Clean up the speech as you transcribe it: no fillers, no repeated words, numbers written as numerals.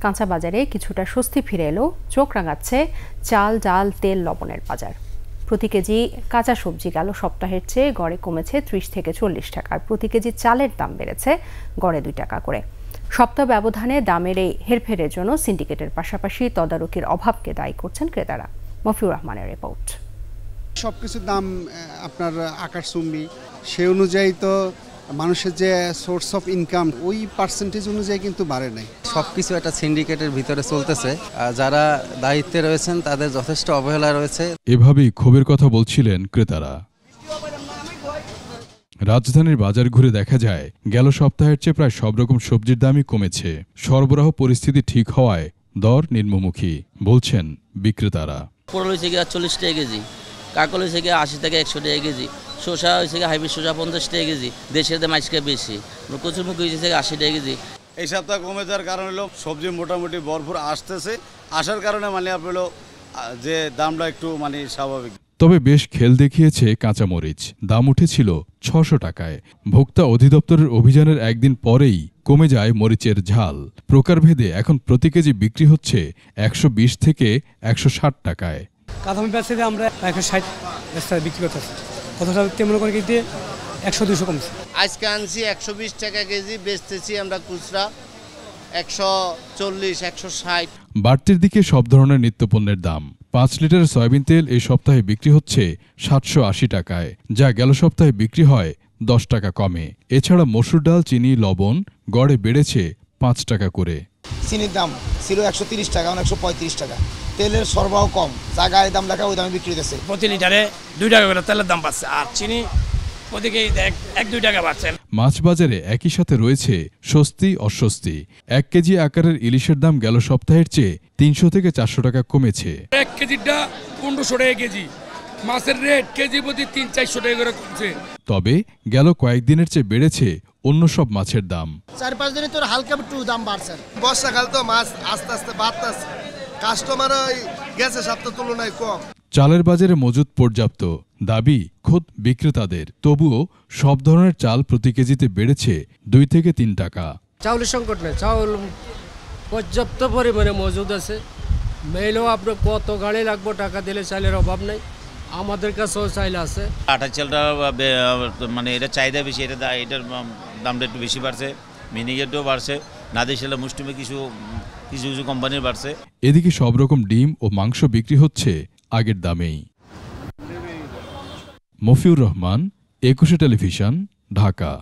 কাঁচা বাজারে কিছুটা স্বস্তি ফিরে এলো, চোখ রাঙাচ্ছে চাল, ডাল, তেল, লবণের বাজার। প্রতি কেজি কাঁচা সবজি গেল সপ্তাহের চেয়ে গড়ে কমেছে 30 থেকে 40 টাকা, আর প্রতি কেজি চালের দাম বেড়েছে গড়ে 2 টাকা করে। সপ্তাহ ব্যবধানে দামের এই হেরফেরের জন্য সিন্ডিকেটের পাশাপাশি তদারকির অভাবকে দায়ী করছেন ক্রেতারা। মফিউর রহমানের রিপোর্ট। সবকিছুর দাম আপনার আকাশচুম্বী, সে অনুযায়ী তো মানুষের যে সোর্স অফ ইনকাম ওই পার্সেন্টেজ অনুযায়ী কিন্তু বাড়ে নাই। সবকিছু একটা সিন্ডিকেটের ভিতরে চলতেছে, যারা দায়িত্বে রয়েছেন তাদের যথেষ্ট অবহেলা রয়েছে। এভাবেই ক্ষোভের কথা বলছিলেন ক্রেতারা। রাজধানীর বাজার ঘুরে দেখা যায় গেল সপ্তাহের চেয়ে প্রায় সব রকম সবজির দামই কমেছে। সরবরাহ পরিস্থিতি ঠিক হওয়ায় দর নিম্নমুখী বলছেন বিক্রেতারা। পটল হয়েছে গিয়ে 40 টাকা কেজি, কাকল হয়েছে গিয়ে 80 থেকে 100 টাকা কেজি, শসা হয়েছে গিয়ে হাইব্রিড শসা 50 টাকা কেজি, দেশের দাম আজকে বেশি, কচুরমুখী হয়েছে 80 টাকা কেজি। এই সপ্তাহ কমে যাওয়ার কারণ হলো সবজি মোটামুটি ভরপুর আসতেছে, আসার কারণে মানে আপনার যে দামটা একটু মানে স্বাভাবিক। তবে বেশ খেল দেখিয়েছে কাঁচামরিচ, দাম উঠেছিল 600 টাকায়। ভোক্তা অধিদপ্তরের অভিযানের একদিন পরেই কমে যায় মরিচের ঝাল। প্রকারভেদে এখন প্রতি কেজি বিক্রি হচ্ছে 120 থেকে 160 টাকায়। কাঁচামরিচ বেচতে আমরা 160 বিক্রি করতেছি, কতটা মনে করে কেজি 100-200 কমছে। আজকে আনছি 120 টাকা কেজি, বেচতেছি আমরা খুচরা 140-160। বাড়তির দিকে সব ধরনের নিত্যপণ্যের দাম। 5 লিটার সয়াবিন তেল এই সপ্তাহে বিক্রি হচ্ছে 780 টাকায়, যা গেল সপ্তাহে বিক্রি হয় 10 টাকা কমে। এছাড়া মসুর ডাল, চিনি, লবণ গড়ে বেড়েছে 5 টাকা করে। চিনির দাম ছিল 130 টাকা, 135 টাকা। তেলের সরবরাহ কম, যা গায়ের দাম লেখা ওই দামে বিক্রি হচ্ছে। প্রতি লিটারে 2 টাকা করে তেলের দাম বাড়ছে, আর চিনি প্রতি কেজি 1-2 টাকা বাড়ছে। মাছ বাজারে একই সাথে রয়েছে স্বস্তি অস্বস্তি। 1 কেজি আকারের ইলিশের দাম গেল সপ্তাহের চেয়ে 300 থেকে 400 টাকা কমেছে। 1 কেজিটা 1500 টাকা কেজি, মাছের রেট কেজি প্রতি 300-400 টাকা করে কমছে। তবে গেল কয়েকদিনের চেয়ে বেড়েছে অন্য সব মাছের দাম। 4-5 দিনে তোর হালকা একটু দাম বাড়ছে। বর্ষাকাল তো মাছ আস্তে আস্তে বাড়তেছে, কাস্টমার গেছে সপ্তাহ তুলনায় কম। চালের বাজারে মজুদ পর্যাপ্ত, দাবি খোদ বিক্রেতাদের। তবুও সব ধরনের চাল প্রতি কেজিতে বেড়েছে 2 থেকে 3 টাকা। চাউলের সংকট নেই, চাউল পর্যাপ্ত পরিমাণে মজুদ আছে। মেইলেও আপনার কত গাড়ি লাগবে, টাকা দিলে চালের অভাব নেই, আমাদের কাছেও চাইল আছে। আটা চালটা মানে এটা চাহিদা বেশি, এটার দামটা একটু বেশি বাড়ছে, মিনিকেটও বাড়ছে, নাদেশালা মুষ্টিমে কিছু কোম্পানির বাড়ছে। এদিকে সব রকম ডিম ও মাংস বিক্রি হচ্ছে আগের দামেই। মফিউর রহমান, 21 টেলিভিশন, ঢাকা।